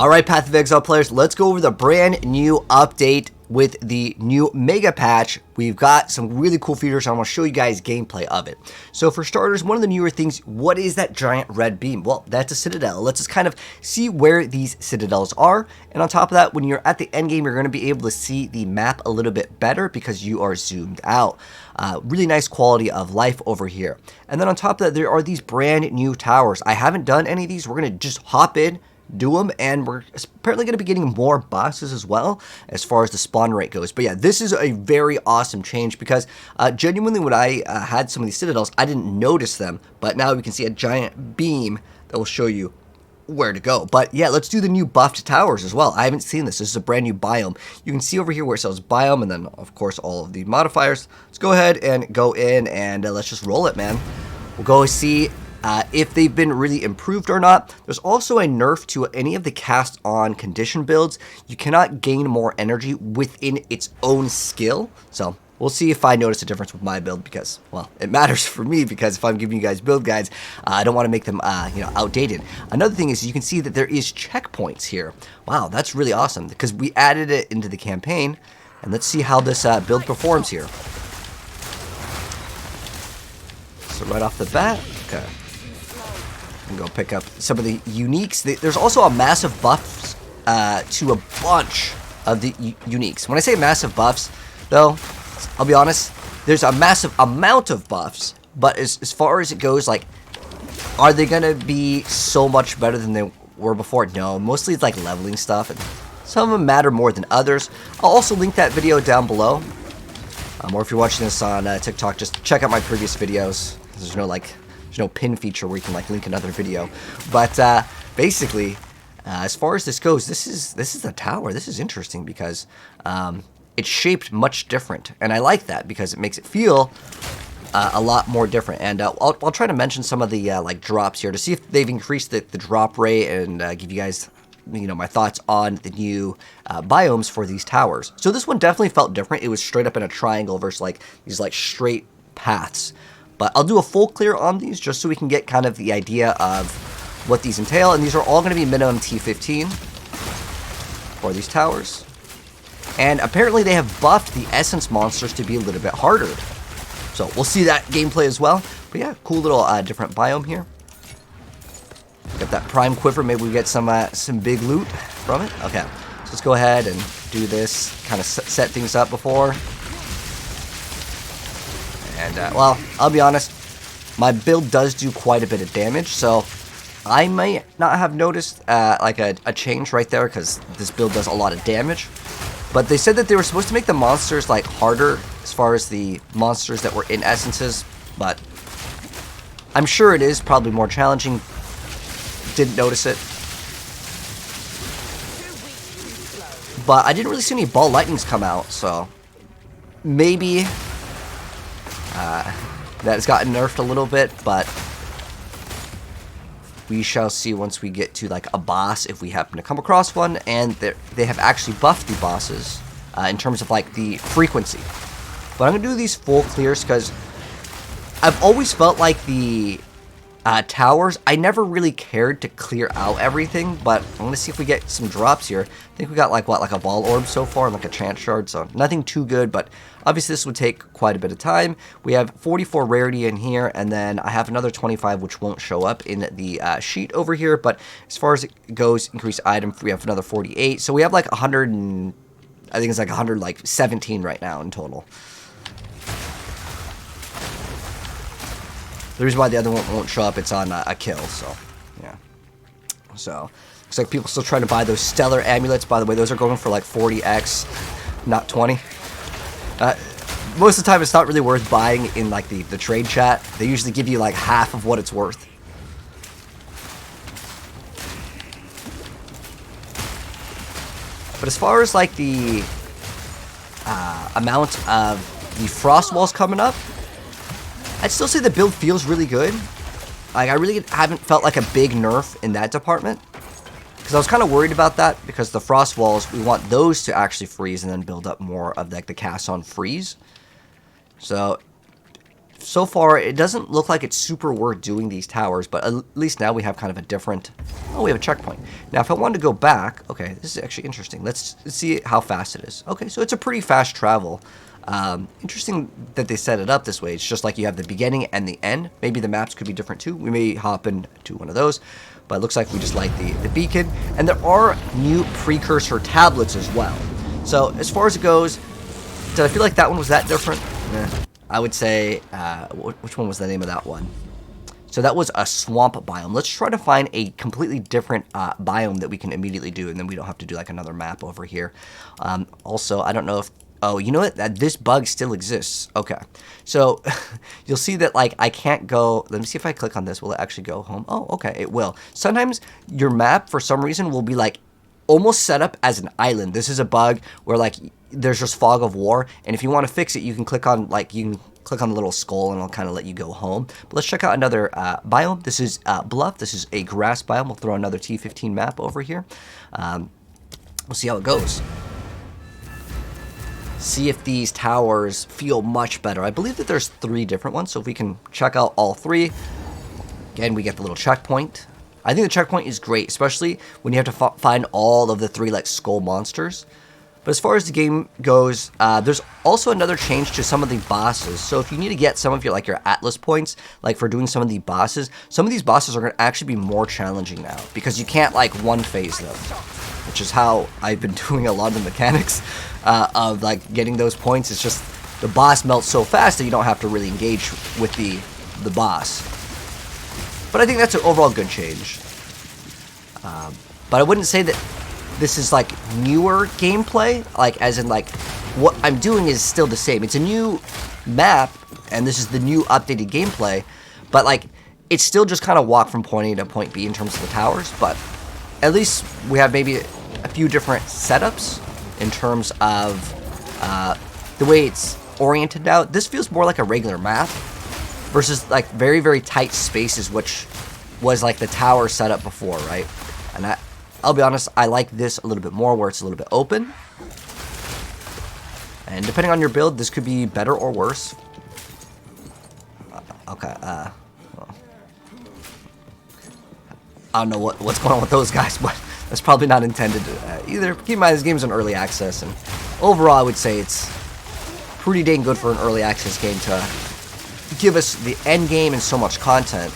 Alright, Path of Exile players, let's go over the brand new update with the new mega patch. We've got some really cool features, and I'm going to show you guys gameplay of it. So for starters, one of the newer things, what is that giant red beam? Well, that's a Citadel. Let's just kind of see where these Citadels are. And on top of that, when you're at the end game, you're going to be able to see the map a little bit better because you are zoomed out. Really nice quality of life over here. And then on top of that, there are these brand new towers. I haven't done any of these. We're going to just hop in, do them, and we're apparently going to be getting more bosses as well as far as the spawn rate goes. But yeah, this is a very awesome change because genuinely when I had some of these Citadels, I didn't notice them, but now we can see a giant beam that will show you where to go. But yeah, let's do the new buffed towers as well. I haven't seen this. This is a brand new biome. You can see over here where it says biome and then of course all of the modifiers. Let's go ahead and go in and let's just roll it, man. We'll go see if they've been really improved or not. There's also a nerf to any of the cast on condition builds. You cannot gain more energy within its own skill. So we'll see if I notice a difference with my build because, well, it matters for me because if I'm giving you guys build guides, I don't want to make them, outdated. Another thing is you can see that there is checkpoints here. Wow, that's really awesome because we added it into the campaign. And let's see how this build performs here. So right off the bat, okay. Go pick up some of the uniques. There's also a massive buffs to a bunch of the uniques. When I say massive buffs, though, I'll be honest, there's a massive amount of buffs, but as far as it goes, like, are they gonna be so much better than they were before? No, mostly it's like leveling stuff, and some of them matter more than others. I'll also link that video down below, or if you're watching this on TikTok, just check out my previous videos. There's no pin feature where you can like link another video, but basically, as far as this goes, this is the tower. This is interesting because it's shaped much different, and I like that because it makes it feel a lot more different. And I'll try to mention some of the like drops here to see if they've increased the drop rate and give you guys my thoughts on the new biomes for these towers. So this one definitely felt different. It was straight up in a triangle versus like these like straight paths. But I'll do a full clear on these just so we can get kind of the idea of what these entail. And these are all going to be minimum T15 for these towers. And apparently they have buffed the essence monsters to be a little bit harder. So we'll see that gameplay as well. But yeah, cool little different biome here. Got that prime quiver. Maybe we get some big loot from it. Okay, so let's go ahead and do this. Kind of set things up before. And, well, I'll be honest, my build does do quite a bit of damage, so I might not have noticed, like, a change right there, because this build does a lot of damage. But they said that they were supposed to make the monsters, like, harder as far as the monsters that were in essences, but I'm sure it is probably more challenging. Didn't notice it. But I didn't really see any ball lightnings come out, so maybe that has gotten nerfed a little bit, but we shall see once we get to like a boss if we happen to come across one. And they have actually buffed the bosses in terms of like the frequency. But I'm gonna do these full clears because I've always felt like the towers, I never really cared to clear out everything, but I'm gonna see if we get some drops here. I think we got like a ball orb so far and like a chance shard, so nothing too good, but obviously this would take quite a bit of time. We have 44 rarity in here, and then I have another 25 which won't show up in the sheet over here. But as far as it goes, increased item, we have another 48, so we have like 100 and I think it's like 117 right now in total. The reason why the other one won't show up, it's on a kill, so, yeah. So, looks like people still trying to buy those stellar amulets. By the way, those are going for like 40x, not 20. Most of the time, it's not really worth buying in like the trade chat. They usually give you like half of what it's worth. But as far as like the amount of the frost walls coming up, I'd still say the build feels really good. Like, I really haven't felt like a big nerf in that department. Because I was kind of worried about that, because the frost walls, we want those to actually freeze and then build up more of like the cast on freeze. So, so far, it doesn't look like it's super worth doing these towers, but at least now we have kind of a different... Oh, we have a checkpoint. Now, if I wanted to go back... Okay, this is actually interesting. Let's see how fast it is. Okay, so it's a pretty fast travel. Interesting that they set it up this way. It's just like you have the beginning and the end. Maybe the maps could be different too. We may hop into one of those. But it looks like we just like the beacon. And there are new precursor tablets as well. So, as far as it goes, did I feel like that one was that different? I would say, which one was the name of that one? So that was a swamp biome. Let's try to find a completely different biome that we can immediately do, and then we don't have to do like another map over here. Also, I don't know if... Oh, you know what? This bug still exists. Okay. So, you'll see that, like, I can't go... Let me see if I click on this. Will it actually go home? Oh, okay. It will. Sometimes your map, for some reason, will be, like, almost set up as an island. This is a bug where, like... There's just fog of war, and if you want to fix it, you can click on the little skull, and it'll kind of let you go home. But let's check out another biome. This is bluff. This is a grass biome. We'll throw another T15 map over here. We'll see how it goes. See if these towers feel much better. I believe that there's 3 different ones, so if we can check out all 3, again, we get the little checkpoint. I think the checkpoint is great, especially when you have to find all of the 3 like skull monsters. But as far as the game goes, there's also another change to some of the bosses. So if you need to get some of your Atlas points, like for doing some of the bosses, some of these bosses are going to actually be more challenging now. Because you can't like one phase them. Which is how I've been doing a lot of the mechanics of like getting those points. It's just the boss melts so fast that you don't have to really engage with the boss. But I think that's an overall good change. But I wouldn't say that this is like newer gameplay, like as in like what I'm doing is still the same. It's a new map and this is the new updated gameplay, but like it's still just kind of walk from point A to point B in terms of the towers, but at least we have maybe a few different setups in terms of the way it's oriented now. This feels more like a regular map versus like very, very tight spaces, which was like the tower setup before, right? And I'll be honest, I like this a little bit more where it's a little bit open. And depending on your build, this could be better or worse. Okay, well, I don't know what's going on with those guys, but that's probably not intended either. Keep in mind, this game's in early access, and overall, I would say it's pretty dang good for an early access game to give us the end game and so much content.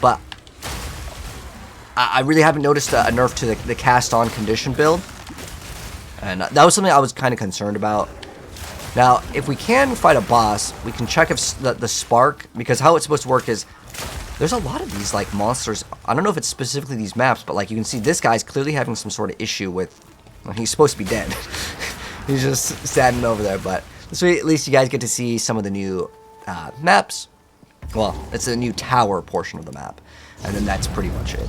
But I really haven't noticed a nerf to the cast-on condition build. And that was something I was kind of concerned about. Now, if we can fight a boss, we can check if the spark, because how it's supposed to work is, there's a lot of these, like, monsters. I don't know if it's specifically these maps, but, like, you can see this guy's clearly having some sort of issue with, well, he's supposed to be dead. He's just standing over there, but this way, at least you guys get to see some of the new maps. Well, it's a new tower portion of the map. And then that's pretty much it.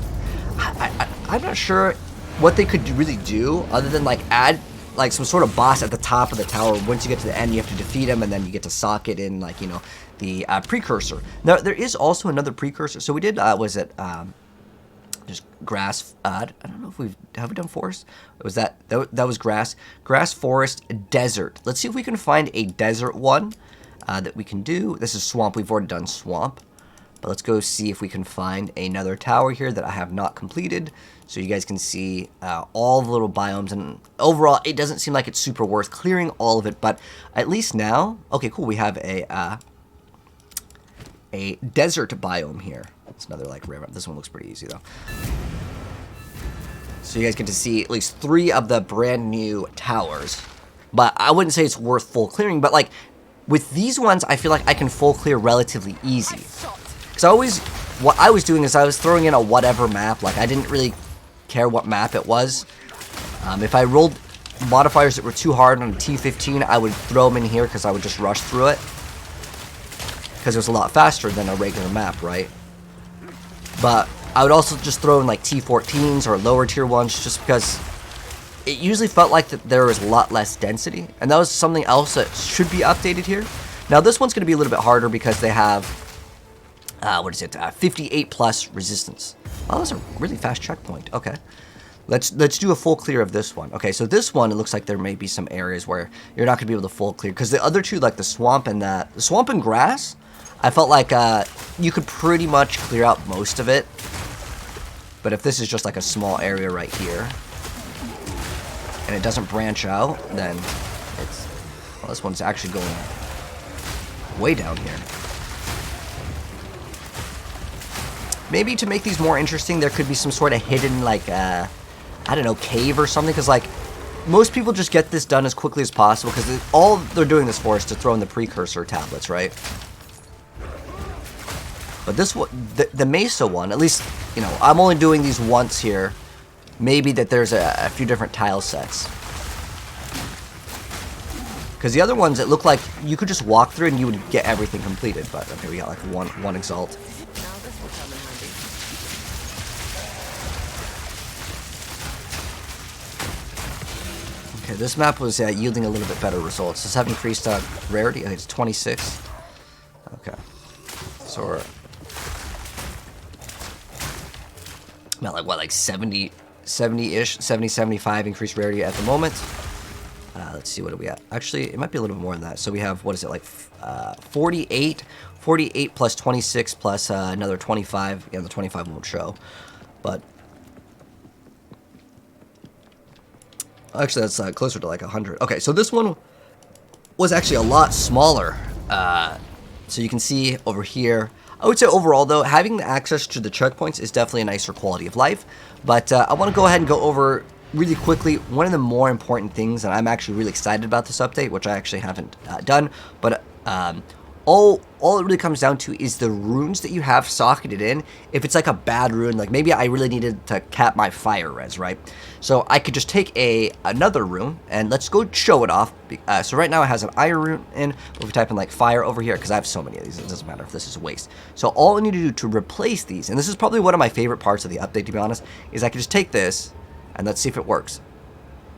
I'm not sure what they could really do other than like add like some sort of boss at the top of the tower. Once you get to the end, you have to defeat him, and then you get to sock it in, like, you know, the precursor. Now there is also another precursor. So we did was it just grass? I don't know if have we done forest. Was that was grass, forest, desert? Let's see if we can find a desert one that we can do. This is swamp. We've already done swamp. But let's go see if we can find another tower here that I have not completed, so you guys can see all the little biomes. And overall, it doesn't seem like it's super worth clearing all of it, but at least now, okay, cool. We have a desert biome here. It's another like rare map. This one looks pretty easy though. So you guys get to see at least 3 of the brand new towers, but I wouldn't say it's worth full clearing. But like with these ones, I feel like I can full clear relatively easy. Because what I was doing is I was throwing in a whatever map. Like, I didn't really care what map it was. If I rolled modifiers that were too hard on a T15, I would throw them in here because I would just rush through it. Because it was a lot faster than a regular map, right? But I would also just throw in like T14s or lower tier ones just because it usually felt like that there was a lot less density. And that was something else that should be updated here. Now, this one's going to be a little bit harder because they have... what is it? 58 plus resistance. Oh, that's a really fast checkpoint. Okay. Let's do a full clear of this one. Okay, so this one, it looks like there may be some areas where you're not gonna be able to full clear, because the other two, like the swamp and grass, I felt like you could pretty much clear out most of it. But if this is just like a small area right here, and it doesn't branch out, then it's, well, this one's actually going way down here. Maybe to make these more interesting, there could be some sort of hidden, like, I don't know, cave or something, because, like, most people just get this done as quickly as possible, because all they're doing this for is to throw in the precursor tablets, right? But this one, the Mesa one, at least, you know, I'm only doing these once here. Maybe that there's a few different tile sets. Because the other ones, it looked like you could just walk through and you would get everything completed. But, okay, we got, like, one Exalt. Okay, this map was yielding a little bit better results. Does this have increased rarity? I think it's 26. Okay. So we're about like, what, like 70-ish? 70, 75 increased rarity at the moment. Let's see, what do we at? Actually, it might be a little bit more than that. So we have, what is it, like 48 plus 26 plus another 25. Yeah, the 25 won't show. But actually, that's closer to like 100. Okay, so this one was actually a lot smaller. So you can see over here. I would say overall, though, having the access to the checkpoints is definitely a nicer quality of life. But I want to go ahead and go over really quickly one of the more important things, and I'm actually really excited about this update, which I actually haven't done. But all it really comes down to is the runes that you have socketed in. If it's like a bad rune, like maybe I really needed to cap my fire res, right? So I could just take another rune, and let's go show it off. So right now it has an iron rune in. If we type in like fire over here, because I have so many of these, it doesn't matter if this is a waste. So all I need to do to replace these, and this is probably one of my favorite parts of the update, to be honest, is I can just take this, and let's see if it works.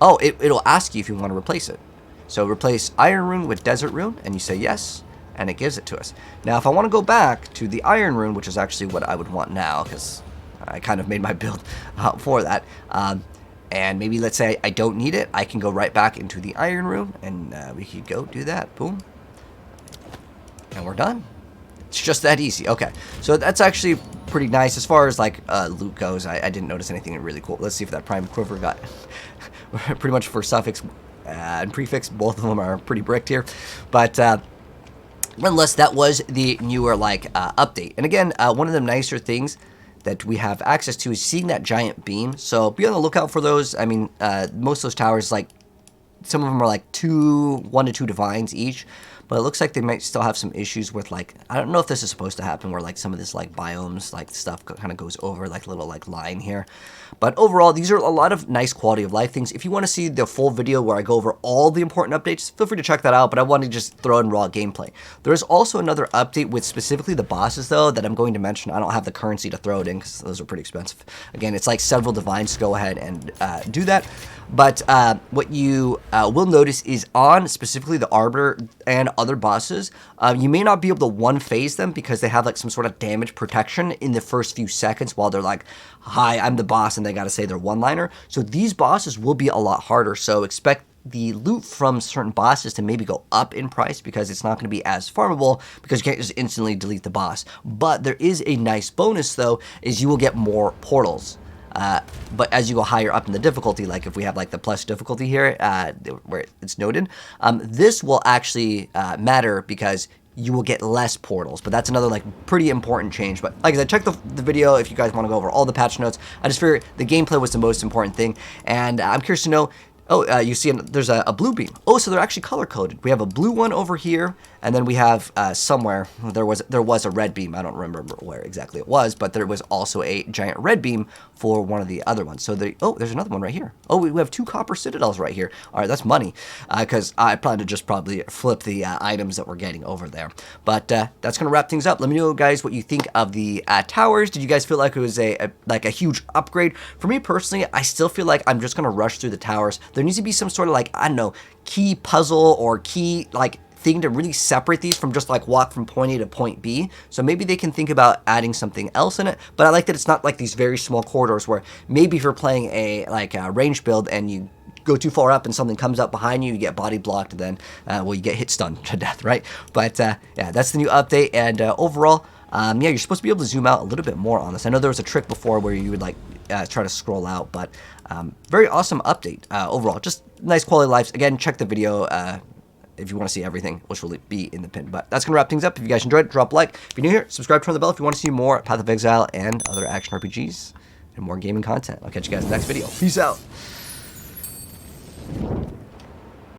Oh, it'll ask you if you want to replace it. So replace iron rune with desert rune, and you say yes, and it gives it to us. Now, if I want to go back to the iron rune, which is actually what I would want now, because I kind of made my build for that, and maybe let's say I don't need it, I can go right back into the iron rune, and we can go do that. Boom. And we're done. It's just that easy. Okay, so that's actually pretty nice. As far as like loot goes, I didn't notice anything really cool. Let's see if that prime quiver got pretty much for suffix and prefix. Both of them are pretty bricked here, but nonetheless, that was the newer like update. And again, one of the nicer things that we have access to is seeing that giant beam. So be on the lookout for those. I mean, most of those towers, like some of them are like 1 to 2 divines each. But it looks like they might still have some issues with, like, I don't know if this is supposed to happen, where, like, some of this, like, biomes, like, stuff kind of goes over, like, little, like, line here. But overall, these are a lot of nice quality of life things. If you want to see the full video where I go over all the important updates, feel free to check that out, but I want to just throw in raw gameplay. There is also another update with specifically the bosses, though, that I'm going to mention. I don't have the currency to throw it in, because those are pretty expensive. Again, it's like several divines to go ahead and do that. But what you will notice is on specifically the Arbiter and other bosses, you may not be able to one-phase them because they have like some sort of damage protection in the first few seconds while they're like, hi, I'm the boss, and they got to say their one-liner. So these bosses will be a lot harder, so expect the loot from certain bosses to maybe go up in price because it's not going to be as farmable because you can't just instantly delete the boss. But there is a nice bonus, though, is you will get more portals. But as you go higher up in the difficulty, like if we have like the plus difficulty here, where it's noted, this will actually matter because you will get less portals. But that's another like pretty important change. But like I said, check the video if you guys want to go over all the patch notes. I just figured the gameplay was the most important thing, and I'm curious to know. Oh, you see there's a blue beam. Oh, so they're actually color-coded. We have a blue one over here, and then we have somewhere, there was a red beam. I don't remember where exactly it was, but there was also a giant red beam for one of the other ones. So, there's another one right here. Oh, we have 2 copper citadels right here. All right, that's money, because I probably flip the items that we're getting over there. But that's going to wrap things up. Let me know, guys, what you think of the towers. Did you guys feel like it was a huge upgrade? For me personally, I still feel like I'm just going to rush through the towers. There needs to be some sort of like, I don't know, key puzzle or key like thing to really separate these from just like walk from point A to point B. So maybe they can think about adding something else in it. But I like that it's not like these very small corridors where maybe if you're playing a range build and you go too far up and something comes up behind you, you get body blocked, and then well, you get hit stunned to death, right? But yeah, that's the new update. And overall, yeah, you're supposed to be able to zoom out a little bit more on this. I know there was a trick before where you would like try to scroll out, but very awesome update overall. Just nice quality of life. Again, check the video if you want to see everything, which will be in the pin. But that's going to wrap things up. If you guys enjoyed it, drop a like. If you're new here, subscribe, turn on the bell if you want to see more Path of Exile and other action RPGs and more gaming content. I'll catch you guys in the next video. Peace out.